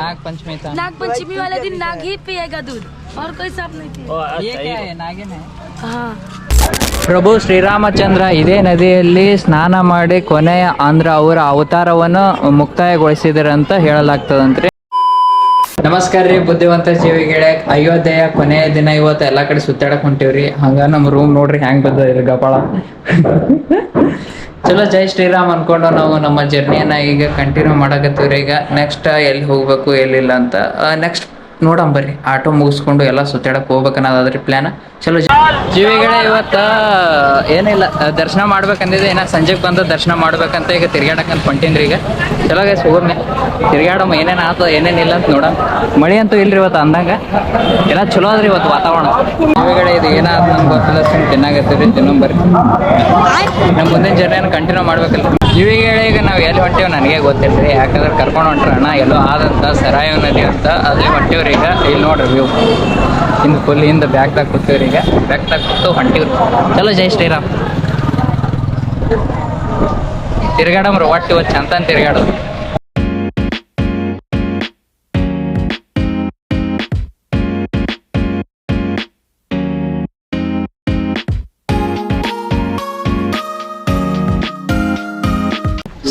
नाग पंचमी था। नाग पंचमी वाले दिन नाग ही पिएगा दूध और कोई सांप नहीं पिएगा। ये क्या है? नागिन है। हाँ ಪ್ರಭು ಶ್ರೀರಾಮಚಂದ್ರ ಇದೇ ನದಿಯಲ್ಲಿ ಸ್ನಾನ ಮಾಡಿ ಕೊನೆಯ ಅವರ ಅವತಾರವನ್ನು ಮುಕ್ತಾಯಗೊಳಿಸಿದರಂತ ಹೇಳಲಾಗ್ತದಂತ್ರಿ. ನಮಸ್ಕಾರ ರೀ ಬುದ್ಧಿವಂತ ಜೀವಿಗಳೇ. ಅಯೋಧ್ಯೆಯ ಕೊನೆಯ ದಿನ ಇವತ್ತು ಎಲ್ಲಾ ಕಡೆ ಸುತ್ತಾಡಕ್ ಹೊಂಟಿವ್ರಿ. ಹಂಗ ನಮ್ಮ ರೂಮ್ ನೋಡ್ರಿ ಹ್ಯಾಂಗ್ ಬಂದ ಗಪಾಳ. ಚಲೋ ಜೈ ಶ್ರೀರಾಮ್ ಅನ್ಕೊಂಡು ನಾವು ನಮ್ಮ ಜರ್ನಿಯನ್ನ ಈಗ ಕಂಟಿನ್ಯೂ ಮಾಡಕತ್ತೀವ್ರಿ. ಈಗ ನೆಕ್ಸ್ಟ್ ಎಲ್ಲಿ ಹೋಗ್ಬೇಕು ಎಲ್ಲಿಲ್ಲ ಅಂತ ನೆಕ್ಸ್ಟ್ ನೋಡಂ ಬರ್ರಿ. ಆಟೋ ಮುಗಿಸ್ಕೊಂಡು ಎಲ್ಲ ಸುತ್ತಾಡಕ್ ಹೋಗ್ಬೇಕನ್ನೋದ್ರಿ ಪ್ಲಾನ್. ಚಲೋ ಜೀವಿಗಳೇ, ಇವತ್ತ ಏನಿಲ್ಲ ದರ್ಶನ ಮಾಡ್ಬೇಕಂದಿದೆ. ಇನ್ನ ಸಂಜೆಗೆ ಬಂದು ದರ್ಶನ ಮಾಡ್ಬೇಕಂತ ಈಗ ತಿರ್ಗಾಡಕಂತ ಹೊಂಟೀನ್ರಿ. ಈಗ ಚಲೋ ಗೈಸ್ ಹೋಗಮ್ಮೆ ತಿರ್ಗಾಡಮ್ಮ. ಏನೇನು ಆತ ಏನೇನಿಲ್ಲ ಅಂತ ನೋಡಮ್. ಮಳೆ ಅಂತೂ ಇಲ್ರಿ ಇವತ್ತು ಅಂದಂಗ. ಎಲ್ಲ ಚಲೋ ಅದ್ರಿ ಇವತ್ತು ವಾತಾವರಣ. ಜೀವಿಗಳೇ, ಇದು ಏನಾದ ನಮ್ಗೆ ಗೊತ್ತಿಲ್ಲ. ಸುಮ್ ತಿನ್ನಾಗತ್ತೀವಿ, ತಿನ್ನಂಬರ್ರಿ. ನಮ್ಮ ಮುಂದಿನ ಜರ್ನಿಯನ್ನು ಕಂಟಿನ್ಯೂ ಮಾಡ್ಬೇಕಲ್ಲ ಜೀವಿಗಳೇ. ಈಗ ನಾವು ಎಲ್ಲಿ ಹೊಂಟೇವ್ ನನಗೆ ಗೊತ್ತಿಲ್ರಿ, ಯಾಕಂದ್ರೆ ಕರ್ಕೊಂಡು ಹೊಂಟ್ರ ಅಣ್ಣ ಎಲ್ಲೋ ಆದಂತ ಸರಾಯು ನದಿ ಅಂತ ಅಲ್ಲಿ ಹೊಂಟೇವ್ರಿ. ಈಗ ಇಲ್ಲಿ ನೋಡ್ರಿ ವ್ಯೂ ಹಿಂದೆ ಫುಲ್ ಹಿಂದೆ ಬ್ಯಾಗ್ದಾಗ ಕೂತೀವ್ರಿ. ಈಗ ಬ್ಯಾಗ್ದಾಗ ಕೂತು ಹೊಂಟಿವ್ರಿ. ಚಲೋ ಜೈ ಶ್ರೀರಾಮ್. ತಿರ್ಗಾಡಮ್ರಿ ಒಟ್ಟು ಇವತ್ತು ಚಂತನ್ ತಿರ್ಗಾಡೋದು.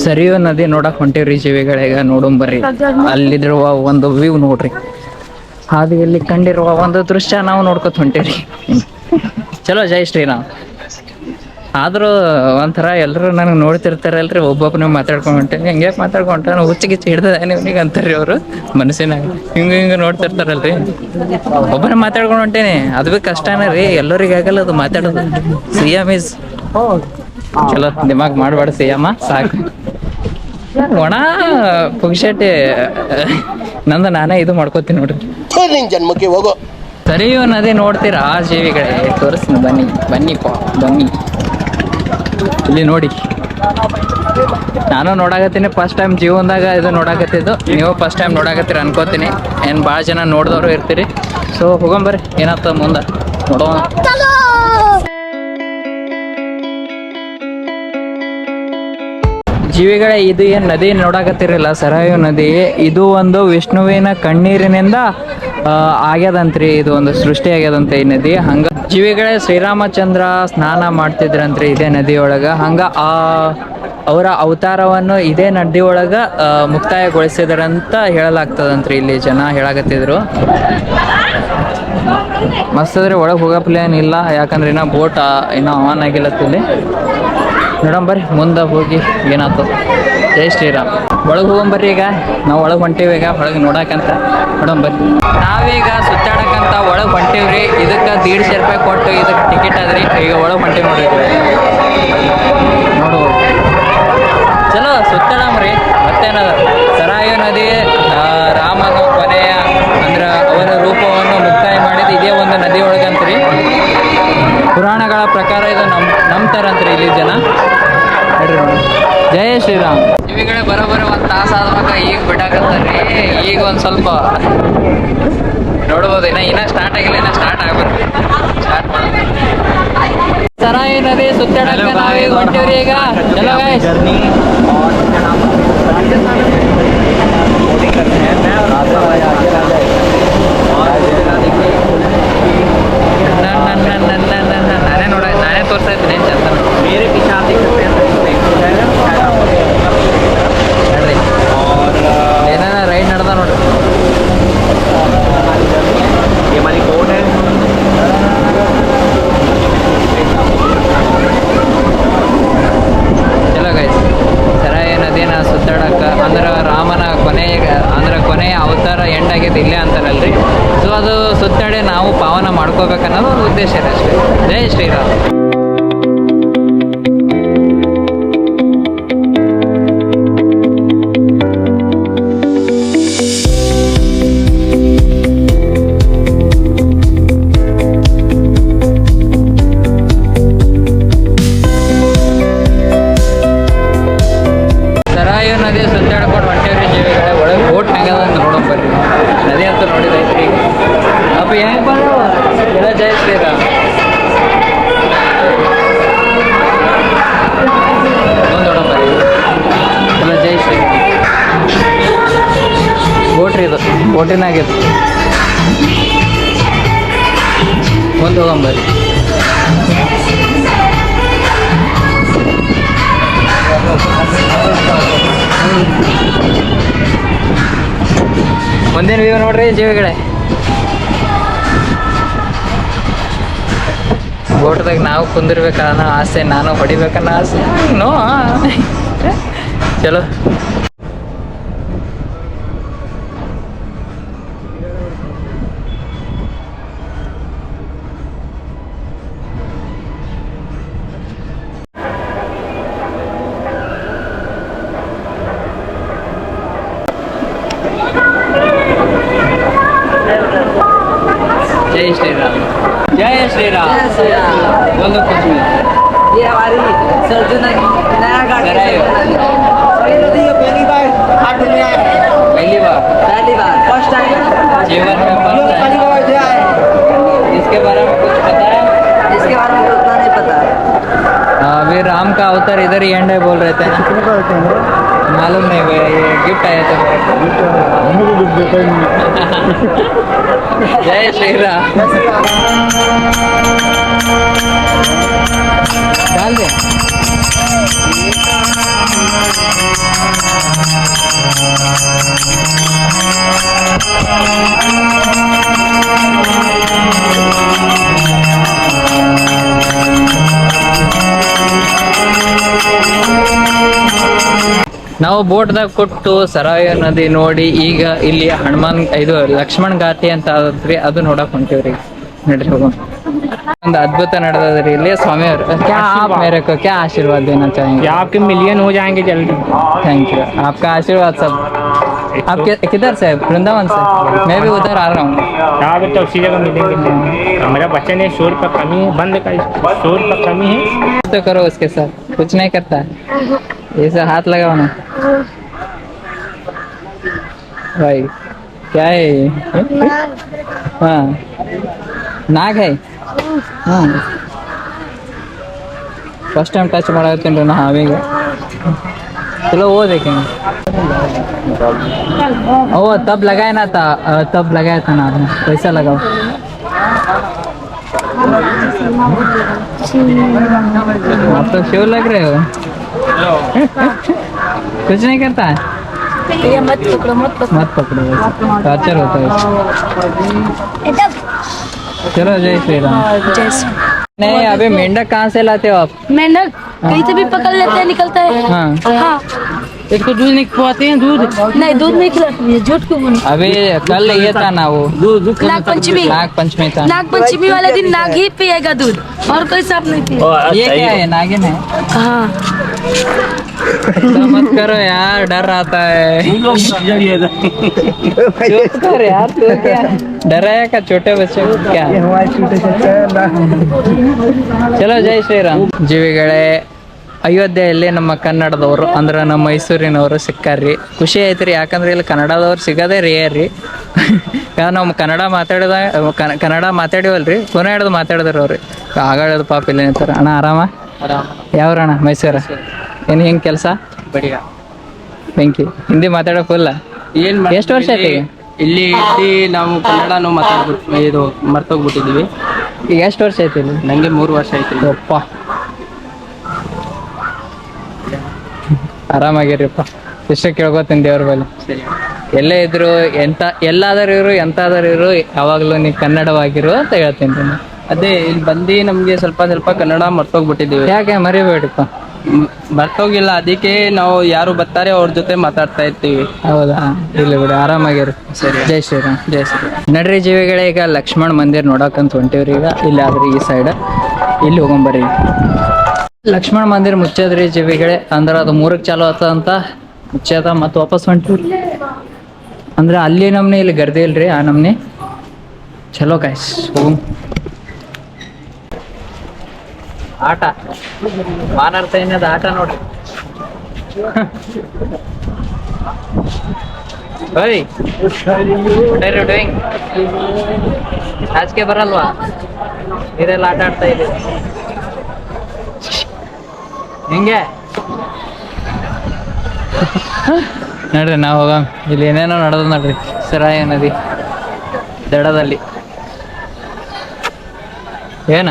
ಸರಿಯೋ ನದಿ ನೋಡಕ್ ಹೊಂಟೇವ್ರಿ ಜೀವಿಗಳೀಗ. ನೋಡಂಬರ್ರಿ, ಅಲ್ಲಿರುವ ಒಂದು ವ್ಯೂ ನೋಡ್ರಿ. ಹಾದಿಯಲ್ಲಿ ಕಂಡಿರುವ ಒಂದು ದೃಶ್ಯ ನಾವು ನೋಡ್ಕೊತ ಹೊಂಟೇವ್ರಿ. ಚಲೋ ಜೈ ಶ್ರೀರಾಮ್. ಆದ್ರೂ ಒಂಥರ ಎಲ್ಲರೂ ನನಗೆ ನೋಡ್ತಿರ್ತಾರಲ್ರಿ, ಒಬ್ಬೊಬ್ಬನೇ ಮಾತಾಡ್ಕೊಂಡು ಹೊಂಟೇನಿ. ಹಿಂಗೆ ಮಾತಾಡ್ಕೊಂಡ ಹುಚ್ಚಿಗಿಚ್ಚಿ ಹಿಡ್ದ ನಿಮ್ಗೆ ಅಂತಾರ್ರಿ ಅವರು ಮನಸ್ಸಿನಾಗ. ಹಿಂಗೆ ನೋಡ್ತಿರ್ತಾರಲ್ರಿ, ಒಬ್ಬನೇ ಮಾತಾಡ್ಕೊಂಡು ಹೊಂಟೇನಿ. ಅದು ಭೀ ಕಷ್ಟನೇ ರೀ, ಎಲ್ಲರಿಗೆ ಆಗಲ್ಲ ಅದು ಮಾತಾಡೋದು. ಸಿಎಂ ಇಸ್ ಚಲೋ ದಿಮಾಗ್ ಮಾಡ್ಬೇಡ ಸಿಎಮ್ಮ, ಸಾಕು. ಒಣ ಪುಕ್ಷಟೆ ನಂದು ನಾನೇ ಇದು ಮಾಡ್ಕೋತೀನಿ ನೋಡ್ರಿ. ಜನ್ಮಕ್ಕೆ ಹೋಗೋ ಸರಿಯೋ ನದಿ ನೋಡ್ತೀರಾ ಜೀವಿಗಳೇ? ತೋರಿಸ್ತೀನಿ ಬನ್ನಿ ಬನ್ನಿ. ಇಲ್ಲಿ ನೋಡಿ, ನಾನು ನೋಡಾಕತ್ತೀನಿ ಫಸ್ಟ್ ಟೈಮ್ ಜೀವನದಾಗ ಇದು ನೋಡಾಕತ್ತಿದ್ದು. ನೀವು ಫಸ್ಟ್ ಟೈಮ್ ನೋಡಾಕತ್ತೀರ ಅನ್ಕೋತೀನಿ. ಏನು ಭಾಳ ಜನ ನೋಡಿದವರು ಇರ್ತೀರಿ. ಸೊ ಹೋಗಂಬರ್ರಿ, ಏನಾಗ್ತದ ಮುಂದೆ ನೋಡೋಣ. ಜೀವಿಗಳೇ, ಇದು ಏನು ನದಿ ನೋಡಾಕತ್ತಿರಲಿಲ್ಲ, ಸರಾಯು ನದಿ. ಇದು ಒಂದು ವಿಷ್ಣುವಿನ ಕಣ್ಣೀರಿನಿಂದ ಆಗ್ಯದಂತ್ರಿ. ಇದು ಒಂದು ಸೃಷ್ಟಿ ಆಗ್ಯದಂತೆ ಈ ನದಿ. ಹಂಗ ಜೀವಿಗಳೇ, ಶ್ರೀರಾಮಚಂದ್ರ ಸ್ನಾನ ಮಾಡ್ತಿದ್ರಂತ್ರಿ ಇದೇ ನದಿಯೊಳಗ. ಹಂಗ ಅವರ ಅವತಾರವನ್ನು ಇದೇ ನದಿಯೊಳಗ ಮುಕ್ತಾಯಗೊಳಿಸಿದ್ರಂತ ಹೇಳಲಾಗ್ತದಂತ್ರಿ. ಇಲ್ಲಿ ಜನ ಹೇಳಾಕತ್ತಿದ್ರು. ಮಸ್ತ್ ಅದ್ರಿ. ಒಳಗೆ ಹೋಗೋ ಪ್ಲೇನ್ ಇಲ್ಲ, ಯಾಕಂದ್ರೆ ಇನ್ನ ಬೋಟ್ ಇನ್ನೂ ಆನ್ ಆಗಿಲ್ಲತ್ತಿಲ್ಲಿ. ನೋಡಂಬರ್ರಿ ಮುಂದೆ ಹೋಗಿ ಏನಾಯ್ತು. ಜೈ ಶ್ರೀರಾಮ್. ಒಳಗೆ ಹೋಗಂಬರ್ರಿ. ಈಗ ನಾವು ಒಳಗೆ ಹೊಂಟೀವಿ. ಈಗ ಒಳಗೆ ನೋಡಕ್ಕಂತ ನೋಡಂಬರ್ರಿ. ನಾವೀಗ ಸುತ್ತಾಡಕ್ಕಂತ ಒಳಗೆ ಹೊಂಟೀವ್ರಿ. ಇದಕ್ಕೆ 150 ರೂಪಾಯಿ ಕೊಟ್ಟು ಇದಕ್ಕೆ ಟಿಕೆಟ್ ಆದ್ರಿ. ಈಗ ಒಳಗೆ ಹೊಂಟೀವಿ ನೋಡ್ರಿ. ನೋಡ್ಬೋದು. ಚಲೋ ಸುತ್ತಾಡಮ್ರಿ. ಮತ್ತೇನದ, ಸರಾಯು ನದಿ ರಾಮನ ಕೊನೆಯ ಅಂದ್ರೆ ಅವರ ರೂಪವನ್ನು ಮುಕ್ತಾಯ ಮಾಡಿದ ಇದೇ ಒಂದು ನದಿ ಒಳಗಂತ್ರಿ. ಪುರಾಣಗಳ ಪ್ರಕಾರ ಇದು ನಂಬ್ತಾರಂತ್ರಿ ಇಲ್ಲಿ ಜನ. ಜಯ ಶ್ರೀರಾಮ್. ಇವುಗಳೇ ಬರೋಬ್ಬರಿ ಒಂದು ತಾಸು ಆದ್ಮೇಲೆ ಈಗ ಬಿಡಾಕತ್ತಾರ್ರಿ. ಈಗ ಒಂದು ಸ್ವಲ್ಪ ನೋಡ್ಬೋದು. ಇನ್ನ ಸ್ಟಾರ್ಟ್ ಆಗಿಲ್ಲ, ಇನ್ನ ಸ್ಟಾರ್ಟ್ ಆಗ್ಬೇಕು. ಸ್ಟಾರ್ಟ್ ಮಾಡೋದು. ಸರಾಯಿ ನದಿ ಸುತ್ತಾಡಕ್ಕೆ ನಾವೀಗ ಹೊಂಟೀವ್ರಿ. ಈಗ ಚಲೋ ಗೈಸ್. ನಾನೇ ತೋರಿಸ್ತಾ ಇದ್ದೀನಿ ಚಂದ. ಏನಾರ ರೈಡ್ ನಡ್ದ ನೋಡ್ರಿ. ಚಲೋ ಗೈಸ್, ಸರಾಯಿ ನದಿನ ಸುತ್ತಾಡಕ ಅಂದ್ರೆ ರಾಮನ ಕೊನೆಯ ಅವತಾರ ಎಂಡ್ ಆಗೈತೆ ಇಲ್ಲೇ ಅಂತಾರಲ್ರಿ. ಸೊ ಅದು ಸುತ್ತಾಡಿ ನಾವು ಪಾವನ ಮಾಡ್ಕೋಬೇಕನ್ನೋದು ಒಂದು ಉದ್ದೇಶ ಇದೆ ಅಷ್ಟೇ. ಜೈ ಶ್ರೀರಾಮ್. ಸರಾಯು ನದಿ ಸುತ್ತಾಡ್ಕೊಂಡು ಹೊಂಟೇವ್ರಿ ಜೀವಿಗಳೇ. ಒಳಗೆ ಬೋಟ್ ಹೆಂಗದ ಅಂತ ನೋಡೋಂಬರ್ರಿ. ನದಿ ಅಂತ ನೋಡಿದೈತ್ರಿ. ಅಪ್ಪ ಹೆಂಗೆ ಬಂದವ? ಜೈ ಶ್ರೀರಾಮ್. ಬೋಟಿನಾಗಿತ್ತು ಮುಂದೆ ಹೋಗಂಬರಿ. ಮುಂದಿನ ವ್ಯೂ ನೋಡ್ರಿ ಜೀವಿಗಳೇ. ಬೋಟ್ದಾಗ ನಾವು ಕುಂದಿರ್ಬೇಕನ್ನೋ ಆಸೆ, ನಾನು ಹೊಡಿಬೇಕನ್ನೋ ಆಸೆ. ನೋ ಚಲೋ. जय श्री राम. जय श्री राम. बोलो कुछ भी. ये हमारी सरजू नया घाट है। पहली बार घाट में आए. पहली बार फर्स्ट टाइम जीवन में फर्स्ट पहली बार जो आए. इसके बारे में कुछ पता है? इसके बारे में उतना नहीं पता. अभी राम का अवतार इधर ही एंड है बोल रहे थे ना. मालूम नहीं भैया, ये गिफ्ट आया था मेरे को. जय श्री राम. डाल दे. ನಾವು ಬೋಟ್ದಾಗ ಕೊಟ್ಟು ಸರಾಯ ನದಿ ನೋಡಿ ಈಗ ಇಲ್ಲಿ ಹನುಮಾನ್ ಇದು ಲಕ್ಷ್ಮಣ್ ಘಾಟಿ ಅಂತ ಆದ್ರಿ, ಅದು ನೋಡಕ್ ಹೊಂಟಿವ್ರಿ. ನಡ್ರಿ ಹೋಗೋಣ. ಒಂದು ಅದ್ಭುತ ನಡೆದ್ರಿ ಇಲ್ಲಿ. ಸ್ವಾಮಿ ಅವರು क्या आप मेरे को क्या आशीर्वाद देना चाहेंगे? आपके मिलियन हो जाएंगे जल्दी. थैंक यू, आपका आशीर्वाद सब. आप किधर से? वृंदावन से. मैं भी उधर आ रहा हूँ. यहाँ पे तो उसी जगह मिलेंगे. मेरा बच्चे ने शोर का कमी है, बंद का शोर का कमी है तो करो उसके साथ. कुछ नहीं करता है, ऐसा हाथ लगाओ ना भाई. क्या है ये? हाँ नाग है. हाँ फर्स्ट टाइम टच ಮಾಡಾಕತ್ತೀನಿ ನಾ ಹಾವಿಗೆ. चलो वो देखेंगे. ओ तब लगाया ना था, तब लगाया था ना आपने. पैसा लगाओ. आप तो शो लग रहे हो. कुछ नहीं करता है. ये मत पकड़ो मत पकड़ो, टॉर्चर होता है. चलो जय श्री राम. जय श्री. नहीं अभी मेंढक कहाँ से लाते हो आप? मेंढक कहीं से भी पकड़ लेते हैं, निकलता है. हाँ. हाँ. एक तो दूध नहीं खवाते हैं. दूध नहीं दूध नहीं खिलाते हैं, झूठ क्यों बोले. अभी कल ये था ना वो नाग पंचमी. नाग पंचमी था. नाग पंचमी वाले दिन नाग ही पिएगा दूध, और कोई सांप नहीं पिएगा. ये क्या है? नागिन है? हाँ ऐसा मत करो यार, डर आता है. चुप कर यार, तू क्या डराया का छोटे बच्चे को क्या? हमारे छोटे छोटे. ಚಲೋ ಜೈ ಶ್ರೀರಾಮ್. ಜೀವಿಗಳೇ, ಅಯೋಧ್ಯೆಯಲ್ಲಿ ನಮ್ಮ ಕನ್ನಡದವರು ಅಂದ್ರೆ ನಮ್ಮ ಮೈಸೂರಿನವರು ಸಿಕ್ಕಾರ್ರಿ. ಖುಷಿ ಆಯ್ತು ರೀ, ಯಾಕಂದ್ರೆ ಇಲ್ಲಿ ಕನ್ನಡದವ್ರು ಸಿಗೋದೇ ರೇರ್ ರೀ. ನಾವು ಕನ್ನಡ ಮಾತಾಡಿವಲ್ರಿ, ಕೊನೆ ಹಿಡ್ದು ಮಾತಾಡಿದ್ರು ಅವ್ರಿ. ಆಗಾಡೋದು ಪಾಪ ಇಲ್ಲಿ ನಿಂತಾರ. ಅಣ್ಣ ಆರಾಮ? ಯಾವ್ರಣ್ಣ? ಮೈಸೂರ. ಏನು ಹಿಂಗೆ ಕೆಲಸ? बढ़िया. ಬೆಂಕಿ. ಹಿಂದಿ ಮಾತಾಡೋ ಫುಲ್ಲ. ಎಷ್ಟು ವರ್ಷ ಆಯ್ತು ಈಗ? ಇಲ್ಲಿ ನಾವು ಕನ್ನಡನೂ ಮಾತಾಡ್ಬಿಟ್ಟು ಇದು ಮರ್ತೋಗ್ಬಿಟ್ಟಿದ್ದೀವಿ. ಈಗ ಎಷ್ಟು ವರ್ಷ ಆಯ್ತು ಇಲ್ಲಿ? ನಂಗೆ 3 ವರ್ಷ ಆಯ್ತು. ಅಪ್ಪ ಆರಾಮಾಗಿರಿಪ್ಪ. ಇಷ್ಟ ಕೇಳ್ಕೊತೀನಿ ದೇವ್ರ ಮೇಲೆ. ಸರಿ. ಎಲ್ಲೇ ಇದ್ರು ಎಲ್ಲಾದರೂ ಇರು ಎಂತಾದರೂ ಇರು, ಯಾವಾಗಲೂ ನೀವು ಕನ್ನಡವಾಗಿರು ಅಂತ ಹೇಳ್ತೀನಿ ನಾನು. ಅದೇ ಇಲ್ಲಿ ಬಂದು ನಮಗೆ ಸ್ವಲ್ಪ ಕನ್ನಡ ಮರ್ತೋಗ್ಬಿಟ್ಟಿದ್ದೀವಿ. ಯಾಕೆ ಮರಿಬೇಡಿಪ್ಪ. ಮರ್ತೋಗಿಲ್ಲ, ಅದಕ್ಕೆ ನಾವು ಯಾರು ಬರ್ತಾರೆ ಅವ್ರ ಜೊತೆ ಮಾತಾಡ್ತಾ ಇರ್ತೀವಿ. ಹೌದಾ? ಇಲ್ಲ ಬಿಡಿ, ಆರಾಮಾಗಿರು. ಸರಿ. ಜೈ ಶ್ರೀರಾಮ್. ಜೈ ಶ್ರೀ. ನಡ್ರಿ ಜೀವಿಗಳೇ, ಈಗ ಲಕ್ಷ್ಮಣ್ ಮಂದಿರ್ ನೋಡಕ್ಕಂತ ಹೊಂಟಿವ್ರಿ. ಈಗ ಇಲ್ಲಿ ಆದ್ರಿ ಈ ಸೈಡ್, ಇಲ್ಲಿ ಹೋಗೊಂಬರ್ರಿ. ಲಕ್ಷ್ಮಣ್ ಮಂದಿರ್ ಮುಚ್ಚದ್ರಿ ಜೀವಿಗಳೇ. ಅಂದ್ರೆ ಅದು 3ಕ್ಕೆ ಚಾಲು ಆತಂತ ಮುಚ್ಚದ, ಮತ್ತೆ ವಾಪಸ್ ಹೊಂಟಿವ್ರಿ. ಅಂದ್ರೆ ಅಲ್ಲಿ ನಮ್ನಿ ಇಲ್ಲಿ ಗರ್ದಿ ಇಲ್ರಿ, ಆ ನಮ್ನಿ. ಚಲೋ ಗೈಸ್ ಹೋಗಂ. ಆಟ ವಾನರ ಸೈನ್ಯದ ಆಟ ನೋಡ್ರಿ. ಓಯ್ ವಾಟ್ ಆರ್ ಯು ಡೂಯಿಂಗ್? ಆಚೆಗೆ ಬರಲ್ವಾ? ಇದೆಲ್ಲ ಆಟ ಆಡ್ತಾ ಇದ್ದೀವಿ ಹಿಂಗೆ. ನೋಡ್ರಿ ನಾವು ಹೋಗ ಇಲ್ಲಿ ಏನೇನೋ ನಡೆದ ನೋಡ್ರಿ ಸರಾಯ ನದಿ ದಡದಲ್ಲಿ ಏನ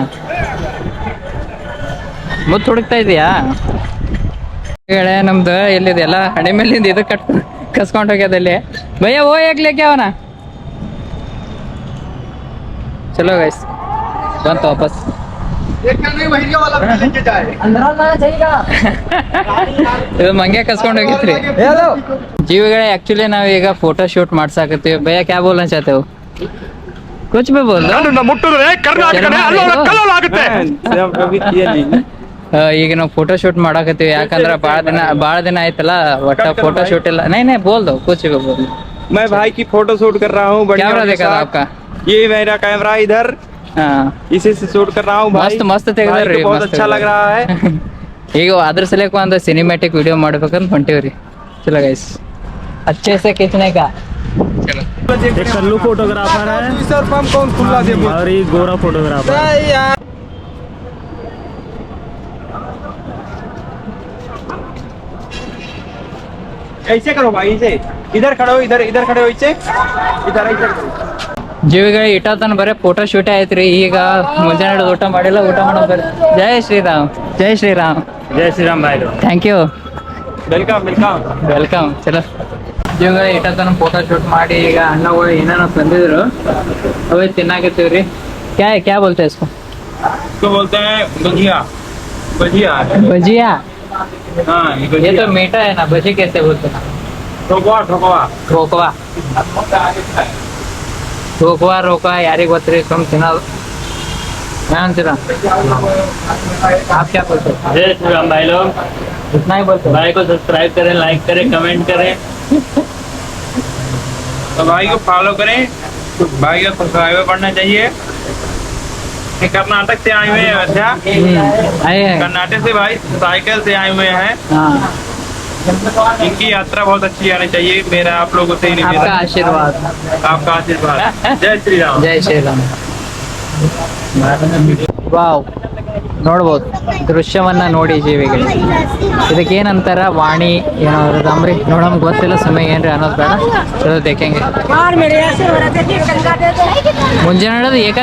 ಮುತ್ತು ಹುಡುಕ್ತಾ ಇದೀಯಾ ನಮ್ದು ಎಲ್ಲಿದೆ ಎಲ್ಲ ಹಣೆ ಮೇಲಿಂದ ಇದು ಕಸ್ಕೊಂಡು ಹೋಗ್ಯದಲ್ಲಿ ಭಯ್ಯ ಓ ಯಾಕ್ಲಿಕ್ಕೆ ಅವನ ಚಲೋ ಗೈಸ್ ಬಂತು ವಾಪಸ್ ಇದು ಮಂಗೆ ಕಸ್ಕೊಂಡು ಹೋಗಿತ್ರಿ ಜೀವಿಗಳೇ ಆಕ್ಚುಲಿ ನಾವ್ ಈಗ ಫೋಟೋ ಶೂಟ್ ಮಾಡ್ಸಾಕತ್ತೀವಿ ಭಯ್ಯ ಕ್ಯಾ ಬೋಲ್ನ ಚಾಹತೆ ಹೋ ಕುಚ್ ಬಿ ಬೋಲ್ ಈಗ ನಾವು ಫೋಟೋ ಶೂಟ್ ಮಾಡಾಕತ್ತೀವಿ ಯಾಕಂದ್ರ ಬಾಳ ದಿನ ಆಯ್ತಲ್ಲ ಒಟ್ಟ ಫೋಟೋ ಶೂಟ್ ಇಲ್ಲ नहीं नहीं बोल दो कुछ भी बोल मैं भाई की फोटो शूट कर रहा हूँ कैमरा देखा था आपका ये मेरा कैमरा इधर हाँ इसी से शूट कर रहा हूँ मस्त मस्त ತೆಗೆದ್ರಿ बहुत अच्छा लग रहा है ಈಗ ಅದ್ರ ಸಲಕ ಒಂದು ಸಿನಿಮ್ಯಾಟಿಕ್ ವಿಡಿಯೋ ಮಾಡ್ಬೇಕಂತ ಹೊಂಟಿವ್ರಿ ಚಲೋ ಗೈಸ್ अच्छे से खींचने का चलो एक कल्लू फोटोग्राफर है सर पंप कौन खुला दे और ये गोरा फोटोग्राफर ऐसे करो भाई ऐसे इधर खड़े हो इधर इधर खड़े हो ऐसे इधर इधर ಜೀವಿಗಳ ಇಟ್ಟತನ ಬರೀ ಫೋಟೋ ಶೂಟ್ ಆಯ್ತ್ರಿ ಈಗ ಮುಂಜಾನೆ ಊಟ ಮಾಡಿಲ್ಲ ಊಟ ಮಾಡೋ ಬರ್ರಿ ಜೈ ಶ್ರೀರಾಮ್ ಜೈ ಶ್ರೀರಾಮ್ जय श्री राम भाई thank you welcome welcome welcome ಚಲೋ ಜೀವಿಗಳ ಇಟ್ಟತನ ಫೋಟೋ ಶೂಟ್ ಮಾಡಿ ಈಗ ಅಣ್ಣಗಳು ಏನೇನೋ ತಂದಿದ್ರು ಅವೇ ತಿನ್ನಾಕತ್ತೀವ್ರಿ ಕ್ಯಾ ಬೋಲ್ತೆ ಇಸ್ಕೋ इसको बोलते हैं भजिया भजिया भजिया हाँ ये तो मीठा है ना भजी कैसे बोलते हैं ठोकवा ठोकवा ठोकवा ठोकवा रोका यारिग ಗೊತ್ತ್ರಿ ಸುಮ್ ತಿನ್ನೋದು मैं अंतिरा आप क्या बोलते हो जय श्री राम भाई लोग इतना ही बोलते हो भाई को सब्सक्राइब करें लाइक करें कमेंट करें तो भाई को फॉलो करें भाई का सब्सक्राइबर बढ़ना चाहिए ये कर्नाटक से आए हुए हैं अच्छा आए हैं कर्नाटक से भाई साइकिल से आए हुए हैं हाँ इनकी यात्रा बहुत अच्छी आनी चाहिए मेरा आप लोगों से ही आपका निवेदन आशीर्वाद आपका आशीर्वाद जय श्री राम ಜೈ ಶ್ರೀರಾಮ್ ವಾವ್ ನೋಡ್ಬೋದು ದೃಶ್ಯವನ್ನ ನೋಡಿ ಜೀವಿಗಳು ಇದಕ್ಕೇನಂತಾರ ವಾಣಿ ಏನೋ ಅಂದ್ರಿ ನೋಡಮ್ ಗೊತ್ತಿಲ್ಲ ಸಮಯ ಏನ್ರಿ ಅನ್ನೋದು ಬೇಡ ಚಲೋ ದೇಖಂಗೆ ಮುಂಜಾನೆ ಏಕ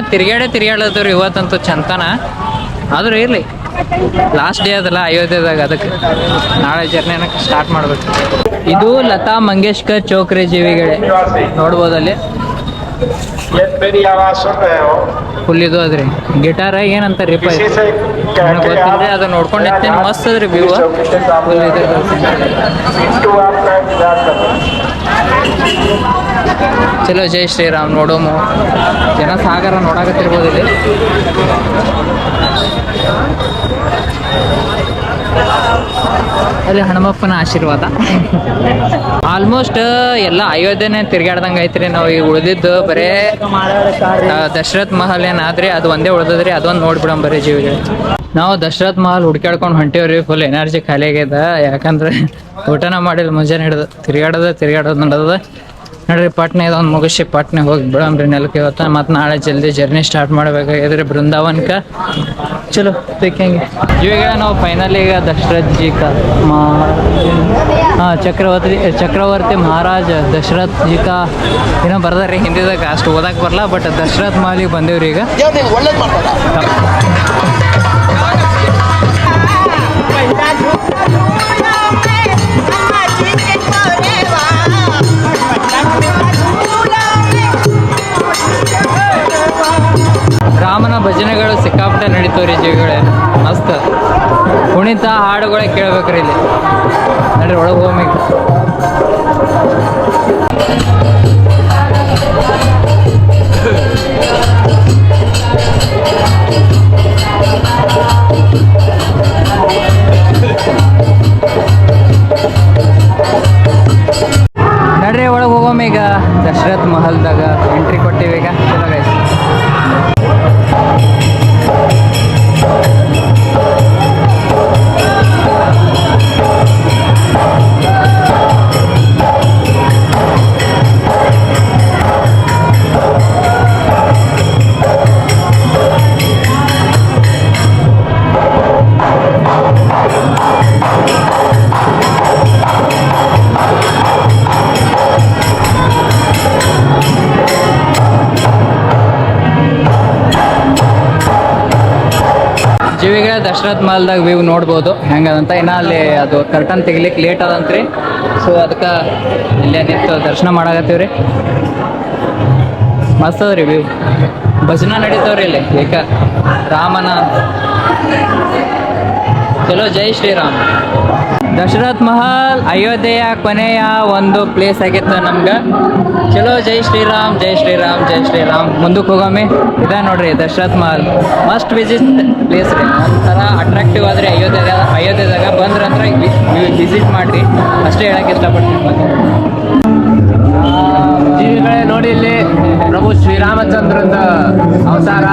ತಿರ್ಗಾಡೋದ್ರಿ ಇವತ್ತಂತೂ ಚಂತನ ಆದ್ರೂ ಇರ್ಲಿ ಲಾಸ್ಟ್ ಡೇ ಅದಲ್ಲ ಅಯೋಧ್ಯೆದಾಗ ಅದಕ್ಕೆ ನಾಳೆ ಜರ್ನಿನ ಸ್ಟಾರ್ಟ್ ಮಾಡ್ಬೇಕು ಇದು ಲತಾ ಮಂಗೇಶ್ಕರ್ ಚೌಕ್ರಿ ಜೀವಿಗಳೇ ನೋಡ್ಬೋದಲ್ಲಿ मेरी आवाज सुन रहे हो ಫುಲ್ ಇದು ಅದ್ರಿ ಗಿಟಾರ ಏನಂತಾರಿಪ್ಪ ನನಗೆ ಗೊತ್ತಿಲ್ರಿ ಅದು ನೋಡ್ಕೊಂಡು ಇರ್ತೀನಿ ಮಸ್ತ್ ಅದ್ರಿ ವ್ಯೂ ಫುಲ್ पिंटू आपका इंतजार कर रहा है ಚಲೋ ಜೈ ಶ್ರೀರಾಮ್ ನೋಡೋಮು ಜನ ಸಾಗರ ನೋಡಾಕತ್ತಿರ್ಬೋದು ಇಲ್ಲಿ ಅಲ್ಲಿ ಹನುಮಪ್ಪನ ಆಶೀರ್ವಾದ ಆಲ್ಮೋಸ್ಟ್ ಎಲ್ಲ ಅಯೋಧ್ಯೆನೇ ತಿರ್ಗಾಡ್ದಂಗೆ ಐತ್ರಿ ನಾವು ಈಗ ಉಳಿದಿದ್ದು ಬರೇ ದಶರಥ್ ಮಹಲ್ ಏನಾದ್ರಿ ಅದು ಒಂದೇ ಉಳ್ದದ್ರಿ ಅದೊಂದು ನೋಡ್ಬಿಡಮ್ ಬರೀ ಜೀವಿಗೆ ನಾವು ದಶರಥ್ ಮಹಲ್ ಹುಡ್ಕಾಡ್ಕೊಂಡು ಹೊಂಟೇವ್ರಿ ಫುಲ್ ಎನರ್ಜಿ ಖಾಲಿ ಆಗ್ಯದ ಯಾಕಂದ್ರೆ ಊಟನ ಮಾಡಿಲ್ಲ ಮುಂಜಾನೆ ಹಿಡ್ದು ತಿರ್ಗಾಡೋದು ನಡೆದ ನೋಡ್ರಿ ಪಟ್ನೆ ಇದೊಂದು ಮುಗಿಸಿ ಪಟ್ನೆ ಹೋಗಿ ಬಿಡಮ್ರಿ ನೆಲಕ್ಕೆ ಇವತ್ತು ಮತ್ತು ನಾಳೆ ಜಲ್ದಿ ಜರ್ನಿ ಸ್ಟಾರ್ಟ್ ಮಾಡ್ಬೇಕಾಗಿದ್ರಿ ಬೃಂದಾವನ್ಕ ಚಲೋ ಬೇಕಂಗೆ ಇವಾಗ ನಾವು ಫೈನಲ್ ಈಗ ದಶರಥ್ ಜಿ ಕಾ ಚಕ್ರವರ್ತಿ ಮಹಾರಾಜ್ ದಶರಥ್ ಜಿ ಕಾ ಏನೋ ಬರ್ದಾರಿ ಹಿಂದಿದಾಗ ಅಷ್ಟು ಓದಕ್ಕೆ ಬರಲ್ಲ ಬಟ್ ದಶರಥ್ ಮಹಲಿಗೆ ಬಂದೇವ್ರಿ ಈಗ ರಾಮನ ಭಜನೆಗಳು ಸಿಕ್ಕಾಪಟ್ಟೆ ನಡೀತಾವ್ರಿ ಜೀವಿಗಳೇ ಮಸ್ತ್ ಕುಣಿತ ಹಾಡುಗಳೇ ಕೇಳ್ಬೇಕ್ರಿ ಇಲ್ಲಿ ನಡ್ರಿ ಒಳಗೆ ಹೋಗ್ಬೇಕು ನಡ್ರಿ ಒಳಗೆ ಹೋಗೋಮ ಈಗ ದಶರಥ್ ಮಹಲ್ದಾಗ ಎಂಟ್ರಿ ಕೊಟ್ಟಿವಿ ಈಗ ಚಲೋ ಗೈಸ್ ದಶರಥ್ ಮಹಲ್ದಾಗ ವ್ಯೂ ನೋಡ್ಬೋದು ಹೆಂಗದಂತ. ಇನ್ನ ಅಲ್ಲಿ ಅದು ಕರ್ಟನ್ ತೆಗಿಲಿಕ್ಕೆ ಲೇಟ್ ಅದಂತ್ರಿ. ಸೊ ಅದಕ್ಕೆ ಇಲ್ಲೇ ನಿಂತು ದರ್ಶನ ಮಾಡಾಕತ್ತೀವ್ರಿ. ಮಸ್ತ್ ಅದ್ರಿ ವ್ಯೂ. ಭಜನಾ ನಡೀತಾವ್ರಿ ಇಲ್ಲಿ ಏಕ ರಾಮನ. ಚಲೋ, ಜೈ ಶ್ರೀರಾಮ್. ದಶರಥ್ ಮಹಲ್ ಅಯೋಧ್ಯೆಯ ಕೊನೆಯ ಒಂದು ಪ್ಲೇಸ್ ಆಗಿತ್ತು ನಮ್ಗೆ. ಚಲೋ, ಜೈ ಶ್ರೀರಾಮ್, ಜೈ ಶ್ರೀರಾಮ್, ಜೈ ಶ್ರೀರಾಮ್. ಮುಂದಕ್ಕೆ ಹೋಗಮ್ಮಿ. ಇದ ನೋಡ್ರಿ Dashrath Mahal, must visit place ರೀ. ಒಂಥರ ಅಟ್ರಾಕ್ಟಿವ್ ಆದ್ರಿ ಅಯೋಧ್ಯೆದಾಗ ಬಂದ್ರಂದ್ರೆ ವಿಸಿಟ್ ಮಾಡ್ರಿ ಅಷ್ಟೇ ಹೇಳಕ್ಕೆ ಇಷ್ಟಪಡ್ತೀನಿ. ಮತ್ತೆ ಜೀವಿಗಳೇ ನೋಡಿ, ಇಲ್ಲಿ ಪ್ರಭು ಶ್ರೀರಾಮಚಂದ್ರದ ಅವತಾರ.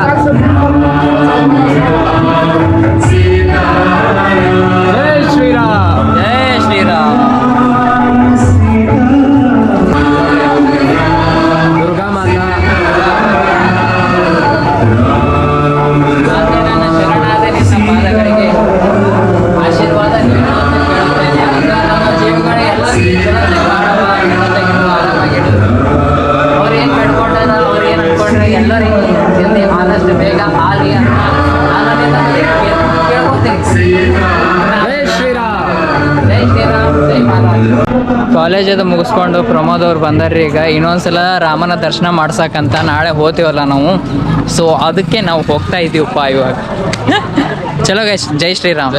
ಜೈ ಶ್ರೀರಾಮ್, ಜೈ ಶ್ರೀರಾಮ್. ದುರ್ಗಾ ಮಾತಾ. ನನ್ನ ಶರಣಾದ ನಿನ್ನ ಪಾದಗಳಿಗೆ ಆಶೀರ್ವಾದ ನೀಡು ಅಂತ ಕೇಳುತ್ತೇನೆ. ಅಂತ ನಮ್ಮ ಜೀವಗಳು ಎಲ್ಲ ಆರಾಮಾಗಿಡು. ಅವ್ರು ಏನು ಬೇಡ್ಕೊಂಡಾರ, ಅವ್ರು ಏನು ಅನ್ಕೊಂಡ್ರೆ ಎಲ್ಲರಿಗೂ ಜಲ್ದಿ ಆದಷ್ಟು ಬೇಗ ಆಗಲಿ ಅಂತ ನಾನಲ್ಲಿ ಕೇಳ್ಕೊತೀನಿ. ಜೈ ಶ್ರೀರಾಮ್. ಜೈ ಶ್ರೀರಾಮ್, ಜೈ ಮಹಾರಾಜ್. ಕಾಲೇಜ್ ಅದು ಮುಗಿಸ್ಕೊಂಡು ಪ್ರಮೋದ್ ಅವ್ರು ಬಂದಾರ್ರಿ. ಈಗ ಇನ್ನೊಂದ್ಸಲ ರಾಮನ ದರ್ಶನ ಮಾಡ್ಸಕ್ಕಂತ ನಾಳೆ ಹೋಗ್ತೀವಲ್ಲ ನಾವು. ಸೊ ಅದಕ್ಕೆ ನಾವು ಹೋಗ್ತಾ ಇದ್ದೀವಪ್ಪ ಇವಾಗ. ಚಲೋ ಗೈಸ್, ಜೈ ಶ್ರೀರಾಮ್.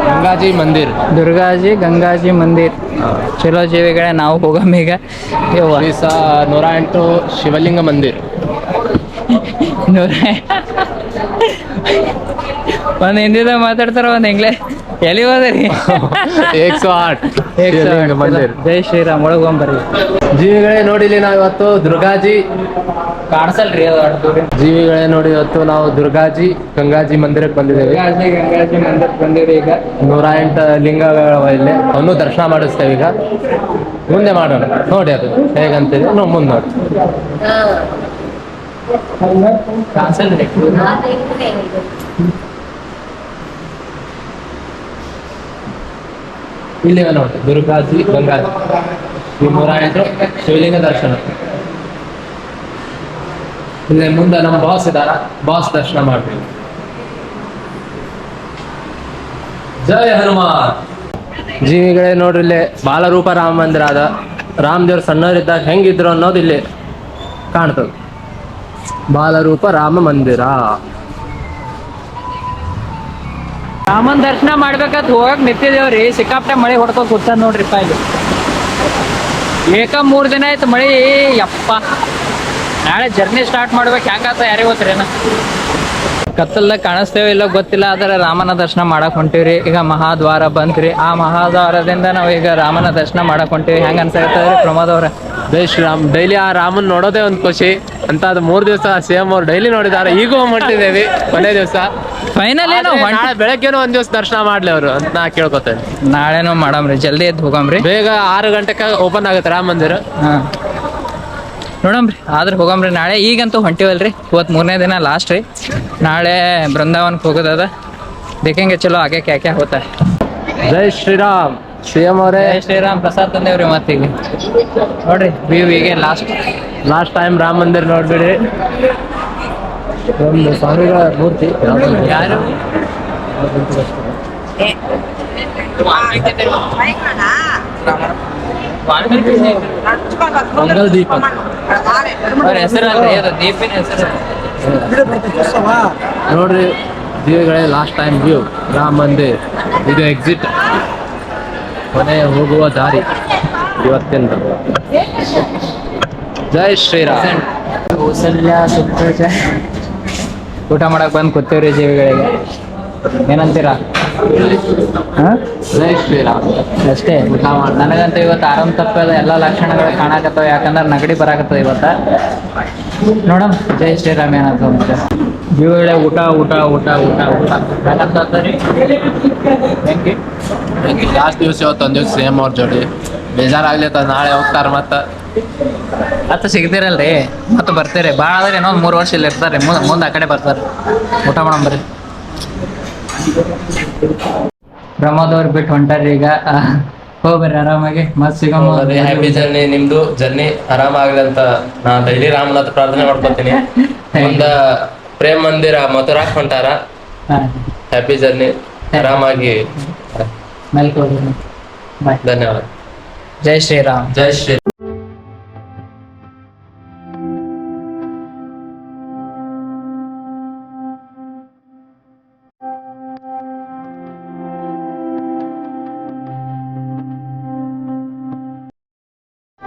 ಗಂಗಾಜಿ ಮಂದಿರ್, ಗಂಗಾಜಿ ಮಂದಿರ್. ಚಲೋ ಜೀವಿಗಳೇ, ನಾವು ಹೋಗಮ್ಮ ಈಗ. ಯವ್ವ 108 ಶಿವಲಿಂಗ ಮಂದಿರ್. ಒಂದು ಹಿಂದಿದಾಗ ಮಾತಾಡ್ತಾರ, ಒಂದು ಇಂಗ್ಲೀಷ್. ಎಲ್ಲಿ ಹೋದ್ರಿ? 108 ಶಿವಲಿಂಗ ಮಂದಿರ್. ಜೈ ಶ್ರೀರಾಮ್. ಒಳಗೆ ಹೋಗ್ಬರ್ರಿ ಜೀವಿಗಳೇ ನೋಡಿ, ಇಲ್ಲಿ ನಾವು ಇವತ್ತು ದುರ್ಗಾಜಿ ಕಾಣಿಸಲ್ರಿ ಅದು ಅಡ್ಡೂರಿ. ಜೀವಿಗಳೇ ನೋಡಿ, ಇವತ್ತು ನಾವು ದುರ್ಗಾಜಿ ಗಂಗಾಜಿ ಮಂದಿರಕ್ಕೆ ಬಂದಿದ್ದೇವೆ. ಗಂಗಾಜಿ ಮಂದಿರಕ್ಕೆ ಬಂದಿರಿ. ಈಗ 108 ಲಿಂಗಗಳ ಇಲ್ಲಿ ಅವನು ದರ್ಶನ ಮಾಡಿಸ್ತೇವೆ. ಈಗ ಮುಂದೆ ಮಾಡೋಣ ನೋಡಿ ಅದು ಹೇಗಂತಿದೆ. ಮುಂದೆ ನೋಡಿ. ಕಾಣಿಸಲ್ರಿ. ಇಲ್ಲಿ ನೋಡಿ, ದುರ್ಗಾಜಿ ಗಂಗಾಜಿ ಈ 108 ಶಿವಲಿಂಗ ದರ್ಶನ. ಇಲ್ಲಿ ಮುಂದೆ ನಮ್ಮ ಬಾಸ್ ಇದಾರ, ಬಾಸ್ ದರ್ಶನ ಮಾಡ್ತೀವಿ. ಜೈ ಹನುಮಾನ್. ಜೀವಿಗಳೇ ನೋಡ್ರಿ, ಇಲ್ಲಿ ಬಾಲರೂಪ ರಾಮ ಮಂದಿರ ಅದ. ರಾಮ್ ದೇವ್ರು ಸಣ್ಣವರಿದ್ದಾಗ ಹೆಂಗಿದ್ರು ಅನ್ನೋದು ಇಲ್ಲಿ ಕಾಣ್ತದೆ. ಬಾಲರೂಪ ರಾಮ ಮಂದಿರ. ರಾಮನ್ ದರ್ಶನ ಮಾಡ್ಬೇಕಂತ ಹೋಗಕ್ ನಿಂತಿದ್ದೇವ್ರಿ. ಸಿಕ್ಕಾಪಟ್ಟೆ ಮಳೆ ಹೊಡ್ಕೊಂಡ್ ಕೂತದ ನೋಡ್ರಿಪ್ಪ ಇಲ್ಲಿ. 3 ದಿನ ಆಯ್ತು ಮಳಿ. ಯಪ್ಪ, ನಾಳೆ ಜರ್ನಿ ಸ್ಟಾರ್ಟ್ ಮಾಡ್ಬೇಕು. ಹೆಂಗಾತ ಯಾರಿಗೆ ಗೊತ್ತೇನ. ಕತ್ತಲ್ದಾಗ ಕಾಣಿಸ್ತೇವೆ ಇಲ್ಲ ಗೊತ್ತಿಲ್ಲ, ಆದರೆ ರಾಮನ ದರ್ಶನ ಮಾಡಕ್ ಹೊಂಟಿವ್ರಿ. ಈಗ ಮಹಾದ್ವಾರ ಬಂತ್ರಿ. ಆ ಮಹಾದ್ವಾರದಿಂದ ನಾವು ಈಗ ರಾಮನ ದರ್ಶನ ಮಾಡಕ್ ಹೊಂಟಿವಿ. ಹೆಂಗ ಅನ್ಸಾಕತ್ತದ್ರಿ ಪ್ರಮೋದ್ ಅವ್ರ? ಜೈ ಶ್ರೀರಾಮ್. ಡೈಲಿ ಆ ರಾಮನ್ ನೋಡೋದೇ ಒಂದು ಖುಷಿ ಅಂತ. ಅದು 3 ದಿವಸ CM ಅವ್ರು ಡೈಲಿ ನೋಡಿದ್ದಾರೆ. ಈಗೂ ಮಾಡ್ತಿದ್ದೇವೆ ಕೊನೆ ದಿವಸ. ಫೈನಲ್ ಏನು ನಾಳೆ ಬೆಳಗ್ಗೆನೂ ಒಂದ್ ದಿವಸ ದರ್ಶನ ಮಾಡ್ಲಿ ಅವರು ಅಂತ ನಾ ಕೇಳ್ಕೊತೇನೆ. ನಾಳೆನೂ ಮಾಡಮ್ರಿ, ಜಲ್ದಿ ಎದ್ದು ಹೋಗಮ್ರಿ. ಬೇಗ 6 ಗಂಟೆಗೆ ಓಪನ್ ಆಗುತ್ತೆ ರಾಮ ಮಂದಿರ. ಹಾ, ನೋಡಮ್ರಿ. ಆದ್ರೆ ಹೋಗಮ್ರಿ ನಾಳೆ. ಈಗಂತೂ ಹೊಂಟಿವಲ್ರಿ, ಇವತ್ತು 3ನೇ ದಿನ ಲಾಸ್ಟ್ ರೀ. ನಾಳೆ ಬೃಂದಾವನಕ್ಕೆ ಹೋಗೋದದ. ದೇಖಂಗೆ ಚಲೋ ಆಗೆ ಕ್ಯಾ ಹೋತಾ. ಜೈ ಶ್ರೀರಾಮ್. CM ಅವರೇ ಜೈ ಶ್ರೀರಾಮ್. ಪ್ರಸಾದ್ ತಂದೇವ್ರಿ ಮತ್ತೀಗ ನೋಡ್ರಿ ವ್ಯೂ. ಈಗ ಲಾಸ್ಟ್ ಟೈಮ್ ರಾಮ ಮಂದಿರ ನೋಡ್ಬಿಡಿ. ಒಂದು ಸ್ವಾಮಿಗಳ ಮೂರ್ತಿ. ಯಾರು? ಮಂಗಲ್ ದೀಪ ಅವ್ರ ಹೆಸರಲ್ರಿ, ಅದು ದೀಪಿನ ಹೆಸರು. ನೋಡ್ರಿ ಜೀವಿಗಳೇ, ಲಾಸ್ಟ್ ಟೈಮ್ ವ್ಯೂ ರಾಮ ಮಂದಿರ್. ಇದು ಎಕ್ಸಿಟ್, ಕೊನೆ ಹೋಗುವ ದಾರಿ ಇವತ್ತಿಂದ. ಜೈ ಶ್ರೀರಾಮ್. ಕೌಸಲ್ಯ ಸುಪ್ರಜ. ಊಟ ಮಾಡಕ್ ಬಂದು ಕೂತೇವ್ರಿ ಜೀವಿಗಳಿಗೆ. ಏನಂತೀರಾ? ಜೈ ಶ್ರೀರಾಮ್. ಅಷ್ಟೇ. ನನಗಂತೂ ಇವತ್ತು ಆರಾಮ್ ತಪ್ಪದ ಎಲ್ಲ ಲಕ್ಷಣಗಳು ಕಾಣಕತ್ತವ. ಯಾಕಂದ್ರೆ ನೆಗಡಿ ಬರಾಕತ್ತದ ಇವತ್ತ. ನೋಡಮ್ ಜೈ ಶ್ರೀರಾಮ್ ಏನಂತ ಮತ್ತೆ ಜೀವಗಳೇ. ಊಟ ಊಟ ಊಟ ಊಟ ಊಟ ಯಾಕಂತಂದ್ರಿ ಹೆಂಗೆ ಲಾಸ್ಟ್ ದಿವಸ ಇವತ್ತು ಒಂದು ದಿವಸ CM ಅವ್ರ ಜೋಡಿ ಬೇಜಾರಾಗ್ಲಿತ್ತ. ನಾಳೆ ಹೋಗ್ತಾರ ಮತ್ತೆ ಸಿಗ್ತೀರಲ್ರಿ, ಮತ್ತೆ ಬರ್ತೀರಿ. ಭಾಳ ಆದ್ರೆ ಇನ್ನೊಂದು 3 ವರ್ಷ ಇಲ್ಲಿ ಇರ್ತಾರೆ. ಮುಂದೆ ಆ ಕಡೆ ಬರ್ತಾರೆ. ಊಟ ಮಾಡಮ್ ಬರ್ರಿ. ಪ್ರಮೋದ್ ಅವ್ರು ಬಿಟ್ಟು ಹೊಂಟಾರ್ರಿ ಈಗ. ಹೋಗ್ಬರ್ರಿ ಆರಾಮಾಗಿ, ಮತ್ತೆ ಸಿಗಮ್ಮ. Happy journey. ನಿಮ್ದು ಜರ್ನಿ ಆರಾಮಾಗ್ಲಿ ಅಂತ ನಾ ಡೈಲಿ ರಾಮನಾಥ ಪ್ರಾರ್ಥನೆ ಮಾಡ್ಕೊತೀನಿ. ಮುಂದ ಪ್ರೇಮ್ ಮಂದಿರ ಮಥುರಾಕ್ ಹೊಂಟಾರ. ಹಾಂ ಹ್ಯಾಪಿ ಜರ್ನಿ, ಆರಾಮಾಗಿ. ಮಲ್ಕೋದು ಬಾಯ್. ಧನ್ಯವಾದ. ಜೈ ಶ್ರೀರಾಮ್. ಜೈ ಶ್ರೀ